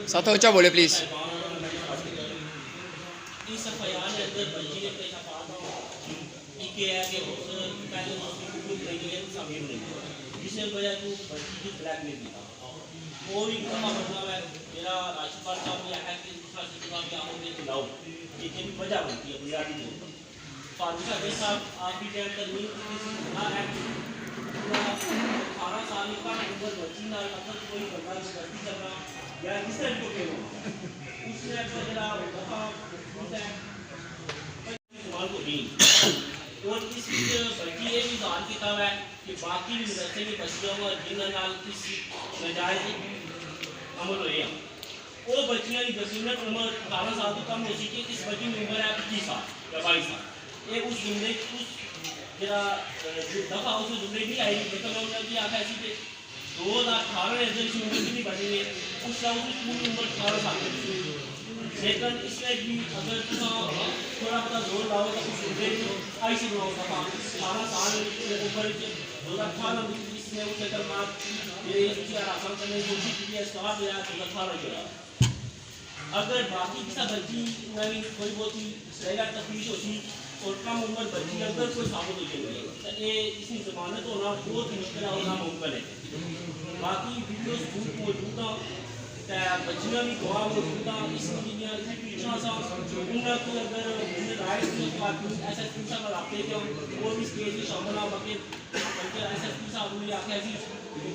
ساتھ اونچا بولے پلیز. جس نے وجہ تو بچی بلیک میل کی تھا وہ بھی کما مطلب ہے میرا راشد پال صاحب نے ہے کہ دوسرا سلسلہ کیا ہو گیا لاؤ یہ بھی وجہ بنتی ہے بنیادی طور پر. فاطمہ بھائی صاحب آپ کی ٹائم ترمیم کی نہ ہے 18 سال کا عمر بچی نہ مطلب کوئی بندہ جو غلطی کرنا یا کس طرح کو کہ اس نے ذرا وفا ہوتا ہے سوال کو دین. اور اس بلکہ یہ بھی ظاہر کتاب ہے کہ باقی بھی مدرسے میں بچیاں ہوا جن نال اس نجائز عمل ہوئے ہیں وہ بچیاں کی بصیرت عمر 18 سال تو کم ہو سکی. اس بچی کی عمر ہے 25 سال یا 22 سال. یہ اس جملے اس جرا دفعہ اس جملے بھی آئی لیکن میں انہوں نے آخر ایسی کہ 2018 اندر اس عمر کی نہیں بڑھی ہے اس کا اس پوری عمر 18 سال کی. لیکن اس میں بھی اگر تھوڑا بہت زور لاؤ تو اس جملے میں آئی سی بناؤ دفعہ 18 سال عمر 2018 اس میں اس کلمات یہ آسان کرنے کی کوشش کی ہے اسٹارٹ ہوا 2018 کے بعد. اگر باقی کسا بچی میں کوئی بہت ہی سہلا تفتیش ہوتی اور کم عمر بچی اگر کوئی ثابت ہو جائے تو یہ اس کی ضمانت ہونا بہت ہی مشکل ہے اور ناممکن ہے. باقی ویڈیوز بہت موجود ہیں بچیاں بھی گواہ موجود ہیں اس کی پیچھا سا انہیں کو اگر رائٹ ایس ایس پی صاحب رابطے کے وہ بھی اس کیس میں شامل ہیں. باقی ایس ایس پی صاحب نے آخیا سی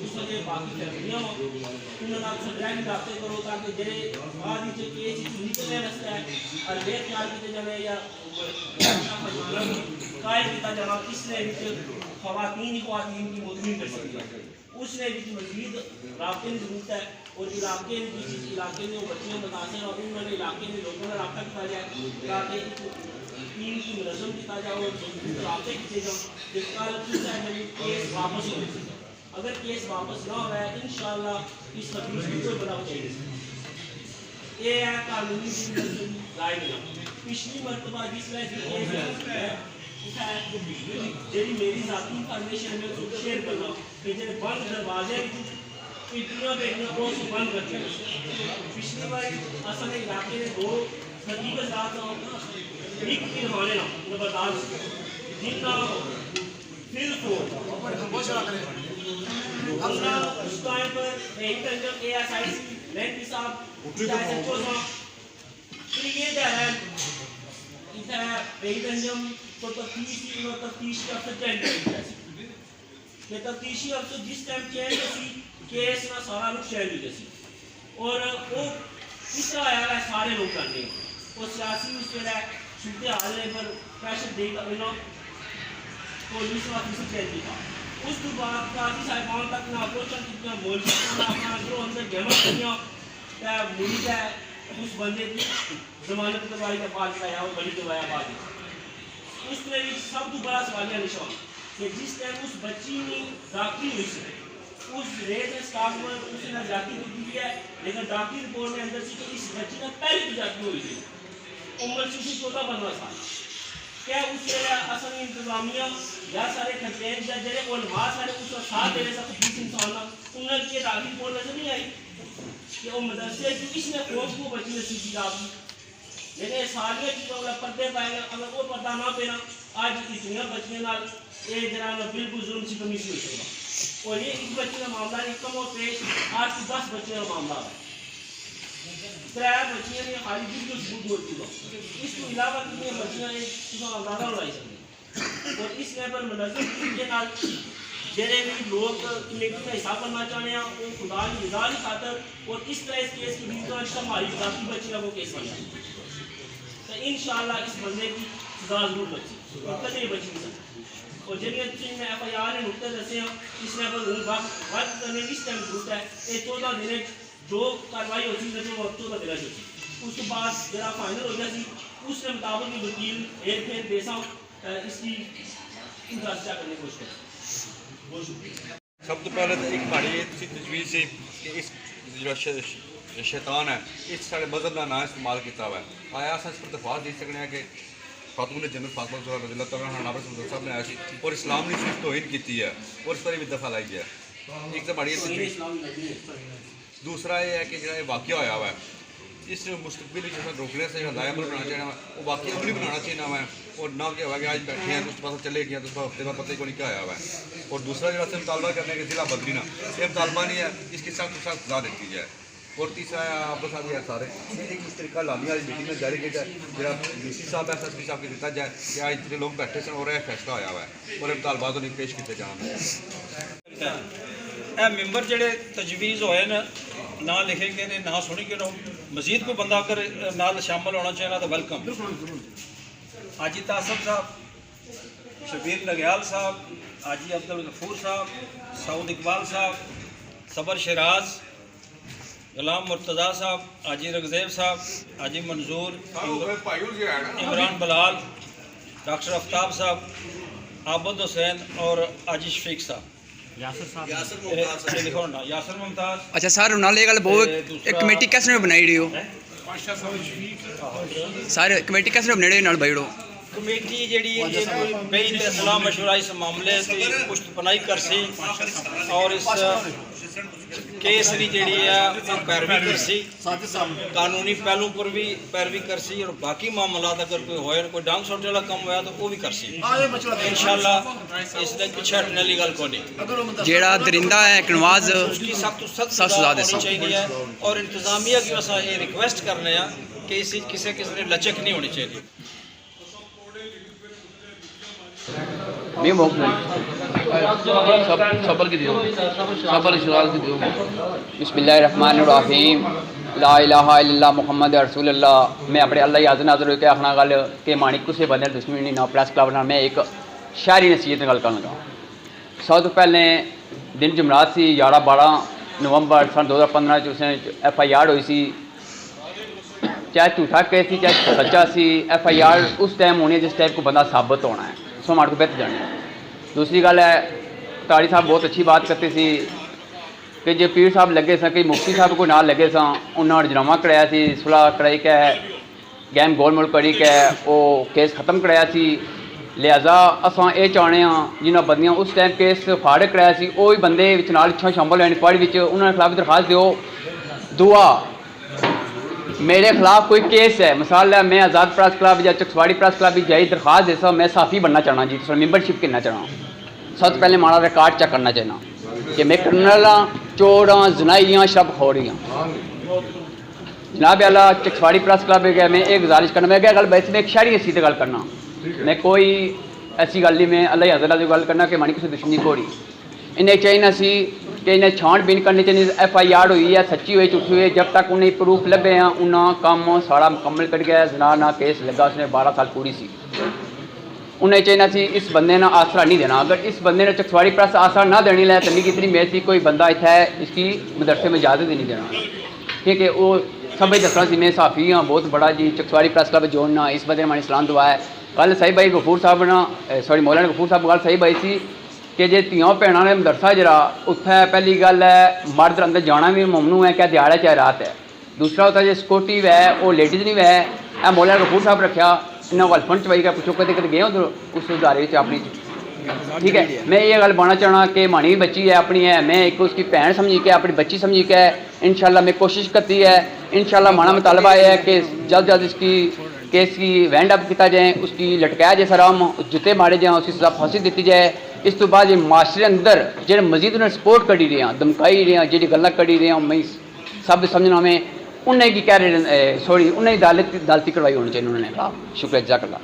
اس وجہ باقی فیملیاں انہوں نے سمجھایا کہ رابطے کرو تاکہ جڑے بعد کیس نکلنے رستا ہے اور یہ خیال کیتے جانے یا قائم کیا جانا کس نے خواتین کی مدمین کر سکتی ہے. اس نے بھی مزید رابطے کی ضرورت ہے اور علاقے میں کسی علاقے میں وہ بچیاں متاثر اور انہوں نے علاقے میں لوگوں نے رابطہ کیا جائے تاکہ ٹیم کی منظم کیا جائے اور رابطے کیے جاؤ کہ کل کیس واپس ہو جائے. اگر کیس واپس نہ ہو رہا ہے انشاءاللہ اس حدیث میں کوئی بڑا چاہیے. یہ ہے قانونی رائے ملا. پچھلی مرتبہ جس میں جی میری ذاتی انفارمیشن میں شیئر کرنا کہ جب بند دروازے اتنا بیٹھنا وہ بند کر دیا. پچھلی بار اصل علاقے میں 2 صدیق ذات ایک دن والے نا نبردار جن کا پھر تو اپنا اس ٹائم پر ایک تنجم A S I C land صاحب جیسے چوزا پھر یہ ہے ایک تنجم تو تفتیشی افسر چینج کریں کہ تفتیشی افسر جس ٹائم چینج ہوئی کیس نہ سارا لوگ چینج ہوئی جیسی اور وہ اس طرح آیا ہے سارے لوگ کرنے وہ سیاسی اس کے لئے چھوٹے حالے پر پریشر دے گا پولیس آفیسر چینج کیا. اس کے بعد قاضی صاحبان تک نہ اپروچن کتنا بول سکتا اپنا جو اندر گیمر کرنیا مریض ہے اس بندے کی ضمانت کروائی کا بعد کیا اور بڑی کروایا بعد. اس میں بھی سب تو بڑا سوالیہ نشان کہ جس ٹائم اس بچی نے ڈاکٹری ہوئی سے اس ریز اسٹاف میں اس نے جاتی کو دی ہے لیکن ڈاکٹری رپورٹ میں اندر سے کہ اس بچی نے پہلی تو جاتی ہوئی تھی عمر سے 14-15 سال. کیا اس سے اصل انتظامیہ یا سارے کھٹین یا جڑے علماء سارے اس کا ساتھ دینے سب 20 انسان انہوں نے یہ ڈاکٹری رپورٹ نظر نہیں آئی کہ وہ مدرسے جو اس نے خوف کو بچی نے سیکھی جاتی لیکن سالیہ چیزوں میں پردے پائے گا اگر وہ پردہ نہ پینا آج اتنی بچیاں نال یہ جناب بالکل ظلم سی کمی سی ہو سکتا. اور یہ اس بچے کا معاملہ نہیں کم و پیش آج کی 10 بچے کا معاملہ ہے. 3 بچیاں نے خالی بالکل ثبوت موجود ہو. اس کے علاوہ کتنی بچیاں ہیں اس کا اندازہ اڑائی سکتے اور اس لیول منظم کے نال جڑے بھی لوگ کمیٹی کا حساب کرنا چاہتے ہیں وہ خدا کی رضا کی خاطر اور اس طرح اس کیس کی ریزن ہماری ذاتی بچیاں وہ کیس بن جائے تو انشاءاللہ اس بندے کی سزا ضرور بچی اور کدے بچی نہیں سکتی. اور جنہیں چیز میں ایف آئی آر نے نقطے دسے ہیں اس میں پر وقت کرنے کی اس ٹائم ضرورت ہے. یہ 14 دن جو کاروائی ہوتی ہے وہ 14 دن ہوتی اس کے بعد میرا فائنل ہو جاتی اس کے مطابق وکیل ایک پھر بیسا اس کی انتظار کرنے کی کوشش کریں. بہت شکریہ. سب تو پہلے تو ایک ہماری تجویز سے کہ اس جو شیطان ہے اس سارے مذہب کا نام استعمال کیا ہوا ہے آیا اس پر دفاع دے سکتے ہیں کہ खातून जनरल फातिमा रज़ियल्लाहु तआला अन्हा नाबर साहब ने आया सी और इस्लाम ने सिर्फ तौहीन की है और इस पर भी दफा लाई है। एक तो बड़ी दूसरा ये है कि जो वाक़या होया हुआ है इस मुस्तकबिल जो रोकने से हदाया अमल बनाना चाहिए वो वाकई अमली बनाना चाहिए ना है और ना क्या हुआ कि आज बैठे हैं तो उस पता चले गया तो उस हफ्ते बाद पता ही को नहीं क्या आया हुआ है। और दूसरा जो रास्ते मुतालबा करने के ज़िला बदली ना ये मुतालबा नहीं है, इसकी सख्त सख्त सजा देती जाए। और तीसरा आप साथ ये सारे एक इस तरीका लानी वाली मीटिंग में जारी किया जाए जरा DC साहब एस SP साहब को दिता जाए कि आज इतने लोग बैठे सन और फैसला होया हुआ है और मुतालबा तो नहीं पेश किए जाने। मैंबर जोड़े तजवीज़ होए न ना लिखे गए ने ना सुनी गए मजीद को बंदा अगर नाल शामिल होना चाहिए तो वेलकम। हाजी तासब साहब, शबीर नग्याल साहब, हाजी अब्दुल गफूर साहब, सऊद इकबाल साहब, सबर शराज, गुलाम मुर्तज़ा साहब, हाजी रगज़ेब साहब, हाजी मंजूर, इमरान बलाल, डॉक्टर आफ्ताब साहब, आबद हुसैन और हाजी शफीक साहब। लिखो ना यासर मुमताज। अच्छा सर नाल ये गल बहुत एक कमेटी कैसे ने बनाई रही हो सर कमेटी कैसे ने बनाई नाल भाईड़ो कमेटी जी बेन सलाह मशवरा इस मामले की पुष्टपनाई कर सी और इस केस की जी पैरवी कर सी कानूनी पहलू पर भी पैरवी कर सी और बाकी मामला अगर कोई होए कोई डांग सोटे वाला कम होया तो वो भी कर सी इंशाल्लाह। इसके पीछे हटने वाली गल को नहीं जेड़ा दरिंदा है कनवाज उसकी सख्त सख्त सजा सजा होनी देसी। चाहिए और इंतजामिया की वसा ये रिक्वेस्ट करने कि इस किसी किसी ने लचक नहीं होनी चाहिए। नहीं बहुत सबर की दियो सबर इशराल की दियो। बिस्मिल्लाहिर्रहमानिर्रहीम ला इलाहा इल्लल्लाह मुहम्मद रसूलुल्लाह। मैं अपने अल्लाह याद नाज़र होकर आखना गल कि माणिक कुसे बंदे दुश्मनी ना प्रेस क्लब ना मैं एक शायरी नसीहत गल करन लगा। सब तो पहले दिन जुमरात सी 11-12 नवंबर सन 2015 उसने FIR हुई सी, चाहे झूठा केस सी चाहे सच्चा सी। FIR उस टाइम होनी है जिस टाइप को बंदा साबित होना है सो हमारे को बेहतर जाने। दूसरी गल है तारी साहब बहुत अच्छी बात करते सी कि जो पीर साहब लगे सन कि मुफ्ती साहब को नाल लगे सन उन्होंने राजीनामा कराया सी सुलह कराई के गैम गोलमोल करी के वो केस ख़त्म कराया सी। लिहाजा असां ये चाहते हैं जिन्होंने बंदियां उस टाइम केस फाड़ कराया सी वो भी बंदे विच नाल इच्छा शामिल होने इंक्वायरी विच उन्होंने खिलाफ दरखास्त दिओ। दुआ मेरे खिलाफ कोई केस है मिसाल है मैं आज़ाद प्रेस क्लब या चकसवाड़ी प्रेस क्लब भी जाई दरखास्त दे मैं साफ़ी बनना चाहना जी तो मेंबरशिप करना चाहना। सबसे पहले माड़ा रिकॉर्ड चेक करना चाहना कि मैं क्रिमिनल हाँ चोर हाँ जनाई हाँ शब खोरी हाँ। जनाब आला चकसवाड़ी प्रेस क्लब गया मैं एक गुजारिश करना मैं क्या गल वैसे मैं एक शहरी हसी गल करना मैं कोई ऐसी गल नहीं मैं अल्लाह हज़रत की गल करना कि मानी किसी दुश्मनी घोड़ी इन्हें चाहिए सी कि इन्हें छानबीन करनी चाहिए। FIR हुई है सच्ची हुई झूठी हुई जब तक उन्हें प्रूफ लभे हैं उन्हें काम सारा मुकम्मल कर गया जना ना केस लगा उसने 12 साल पूरी सी। उन्हें चाहिए सी इस बंदे ने आसरा नहीं देना। अगर इस बंदे ने चकसवाड़ी प्रेस आसरा ना देनी लै तभी कितनी मेहनत थी कोई बंदा इतना है इसकी मदरसे में इजाजत ही नहीं देना क्योंकि वो सब दसना सी मैं साफ़ी हाँ बहुत बड़ा जी चकसवाड़ी प्रेस क्लब जोड़ना इस बंदे ने मैंने सलाम दुआ है। कल सही भाई गफूर साहब ना सॉरी मौलाना गफूर साहब गल सही भाई सी कि जे धियां भैनों ने मदरसा जरा उत्थे पहली गल है मर्द अंदर जाना भी ममनू है क्या दिहाड़ा चाहे रात है। दूसरा होता है जो सिक्योरिटी है वो लेडीज़ नहीं है मौलाना गफूर साहब रखा इन्हें गल फंड चवाई का पुछो कदे कदे गए उधर उस उदारे अपनी ठीक है। मैं ये गल बोलना चाहना कि मानी भी बच्ची है अपनी है मैं एक उसकी भैन समझी के अपनी बच्ची समझी के इंशाल्लाह मैं कोशिश करती है इंशाल्लाह माना मुतालबा है कि जल्द जल्द इसकी केस की वैंड अप किया जाए उसकी लटकाया जाए सराम जुते मारे जाए उसकी सजा फांसी दी जाए। इस तो बाद माशरे अंदर जो मजीद उन्हें सपोर्ट करी रहे हैं धमकाई रहे हैं जी गल्लां करी रहे हैं मैं सब समझना में उन्हें की कह रहे सॉरी उन्हें अदालती करवाई होनी चाहिए उन्होंने। शुक्रिया जज़ाकल्लाह।